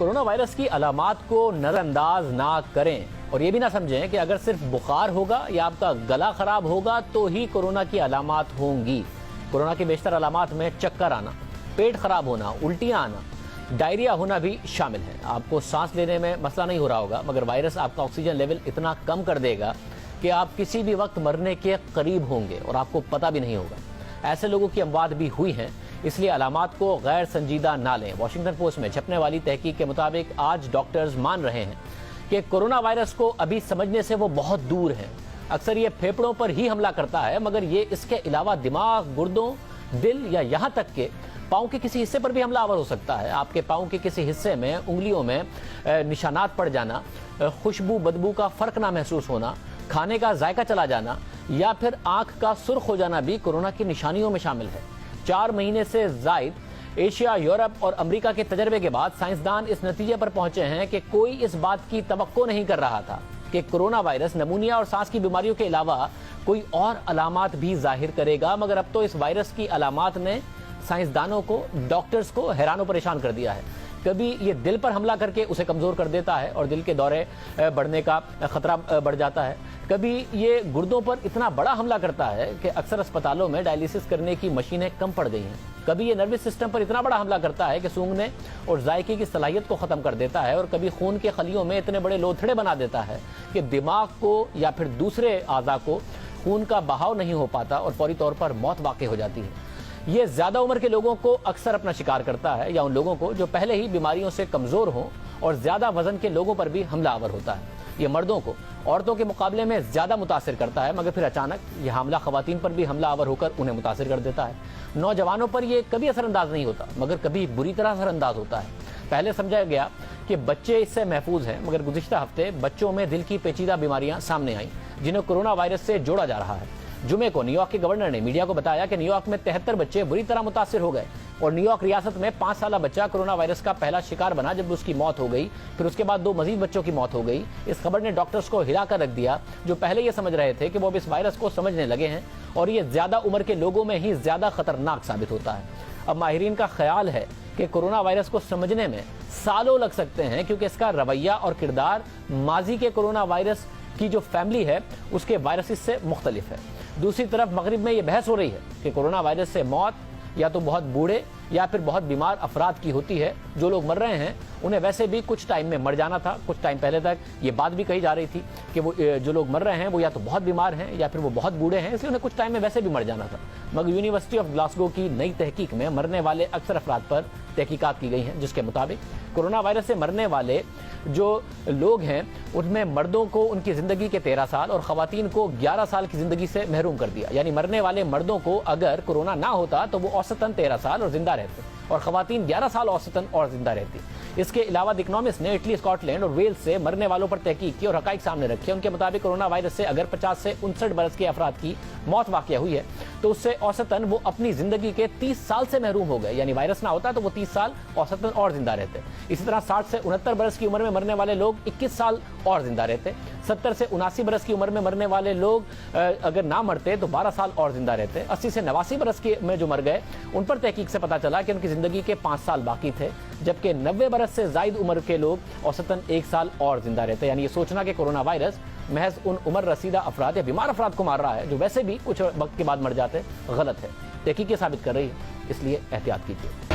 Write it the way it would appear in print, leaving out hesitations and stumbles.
Corona virus की अलामात को नजरअंदाज ना करें और ये भी ना समझें कि अगर सिर्फ बुखार होगा या आपका गला खराब होगा तो ही कोरोना की अलामात होंगी। कोरोना की बेशतर अलामात में चक्कर आना, पेट खराब होना, उल्टियां आना, डायरिया होना भी शामिल है। आपको सांस लेने में मसला नहीं हो रहा होगा, मगर वायरस आपका ऑक्सीजन लेवल इतना कम कर देगा कि आप किसी भी वक्त मरने के करीब होंगे और आपको पता भी नहीं होगा। ऐसे लोगों की अमवात भी हुई हैं, इसलिए अलामात को गैर संजीदा ना लें। वॉशिंगटन पोस्ट में छपने वाली तहकीक के मुताबिक आज डॉक्टर्स मान रहे हैं कि कोरोना वायरस को अभी समझने से वो बहुत दूर है। अक्सर ये फेफड़ों पर ही हमला करता है, मगर ये इसके अलावा दिमाग, गुर्दों, दिल या यहाँ तक के पाँव के किसी हिस्से पर भी हमलावर हो सकता है। आपके पाँव के किसी हिस्से में, उंगलियों में निशानात पड़ जाना, खुशबू बदबू का फर्क ना महसूस होना, खाने का जायका चला जाना या फिर आंख का सुर्ख हो जाना भी कोरोना की निशानियों में शामिल है। 4 महीने से जायद एशिया, यूरोप और अमेरिका के तजर्बे के बाद साइंसदान इस नतीजे पर पहुंचे हैं कि कोई इस बात की तवक्को नहीं कर रहा था कि कोरोना वायरस नमूनिया और सांस की बीमारियों के अलावा कोई और अलामात भी जाहिर करेगा। मगर अब तो इस वायरस की अलामात ने साइंसदानों को, डॉक्टर्स को हैरान परेशान कर दिया है। कभी ये दिल पर हमला करके उसे कमजोर कर देता है और दिल के दौरे बढ़ने का खतरा बढ़ जाता है। कभी ये गुर्दों पर इतना बड़ा हमला करता है कि अक्सर अस्पतालों में डायलिसिस करने की मशीनें कम पड़ गई हैं। कभी ये नर्वस सिस्टम पर इतना बड़ा हमला करता है कि सूंघने और जायके की सलाहियत को ख़त्म कर देता है। और कभी खून के खलियों में इतने बड़े लोथड़े बना देता है कि दिमाग को या फिर दूसरे आज़ा को खून का बहाव नहीं हो पाता और फौरी तौर पर मौत वाक़ई हो जाती है। ये ज़्यादा उम्र के लोगों को अक्सर अपना शिकार करता है या उन लोगों को जो पहले ही बीमारियों से कमज़ोर हों, और ज़्यादा वजन के लोगों पर भी हमलावर होता है। ये मर्दों को औरतों के मुकाबले में ज़्यादा मुतासिर करता है, मगर फिर अचानक यह हमला ख़वातीन पर भी हमलावर होकर उन्हें मुतासिर कर देता है। नौजवानों पर यह कभी असरअंदाज नहीं होता, मगर कभी बुरी तरह असरअंदाज होता है। पहले समझा गया कि बच्चे इससे महफूज हैं, मगर गुज़िश्ता हफ्ते बच्चों में दिल की पेचीदा बीमारियां सामने आईं जिन्हें कोरोना वायरस से जोड़ा जा रहा है। जुमे को न्यूयॉर्क के गवर्नर ने मीडिया को बताया कि न्यूयॉर्क में 73 बच्चे बुरी तरह मुतासिर हो गए और न्यूयॉर्क रियासत में 5 साल बच्चा कोरोना वायरस का पहला शिकार बना जब उसकी मौत हो गई। फिर उसके बाद 2 मजीद बच्चों की मौत हो गई। इस खबर ने डॉक्टर्स को हिलाकर रख दिया, जो पहले ये समझ रहे थे कि वो अब इस वायरस को समझने लगे हैं और ये ज्यादा उम्र के लोगों में ही ज्यादा खतरनाक साबित होता है। अब माहिरीन का ख्याल है कि कोरोना वायरस को समझने में सालों लग सकते हैं, क्योंकि इसका रवैया और किरदार माजी के कोरोना वायरस की जो फैमिली है उसके वायरसेस से मुख्तलिफ है। दूसरी तरफ मगरिब में ये बहस हो रही है कि कोरोना वायरस से मौत या तो बहुत बूढ़े या फिर बहुत बीमार अफराद की होती है। जो लोग मर रहे हैं उन्हें वैसे भी कुछ टाइम में मर जाना था। कुछ टाइम पहले तक ये बात भी कही जा रही थी कि वो जो लोग मर रहे हैं वो या तो बहुत बीमार हैं या फिर वो बहुत बूढ़े हैं, इसलिए उन्हें कुछ टाइम में वैसे भी मर जाना था। मगर यूनिवर्सिटी ऑफ ग्लासगो की नई तहकीक में मरने वाले अक्सर अफराद पर तहकीकात की गई हैं, जिसके मुताबिक कोरोना वायरस से मरने वाले जो लोग हैं उनमें मर्दों को उनकी ज़िंदगी के 13 साल और ख़वातीन को 11 साल की ज़िंदगी से महरूम कर दिया। यानी मरने वाले मर्दों को अगर कोरोना ना होता तो वो औसतन 13 साल और जिंदा रहते और ख़वातीन 11 साल औसतन और जिंदा रहती। इसके अलावा द इकोनॉमिस्ट ने इटली, स्कॉटलैंड और वेल्स से मरने वालों पर तहकीक की और हक़ाइक़ सामने रखे। उनके मुताबिक कोरोना वायरस से अगर 50 से 59 बरस के अफराद की मौत वाक़या हुई है तो उससे औसतन वो अपनी ज़िंदगी के 30 साल से महरूम हो गए। यानी वायरस ना होता तो वो 30 साल औसतन और जिंदा रहते। इसी तरह 60 से 69 बरस की उम्र में मरने वाले लोग 21 साल और जिंदा रहते। 70 से 79 बरस की उम्र में मरने वाले लोग अगर ना मरते तो 12 साल और जिंदा रहते। 80 से 89 बरस के में जो मर गए उन पर तहकीक से पता चला कि उनकी ज़िंदगी के 5 साल बाकी थे, जबकि 90 बरस से ज़ायद उम्र के लोग औसतन 1 साल और जिंदा रहते। यानी ये सोचना कि कोरोना वायरस महज उन उम्र रसीदा अफराद या बीमार अफराद को मार रहा है जो वैसे भी कुछ वक्त के बाद मर जाते, गलत है। तहकीक साबित कर रही है, इसलिए एहतियात कीजिए।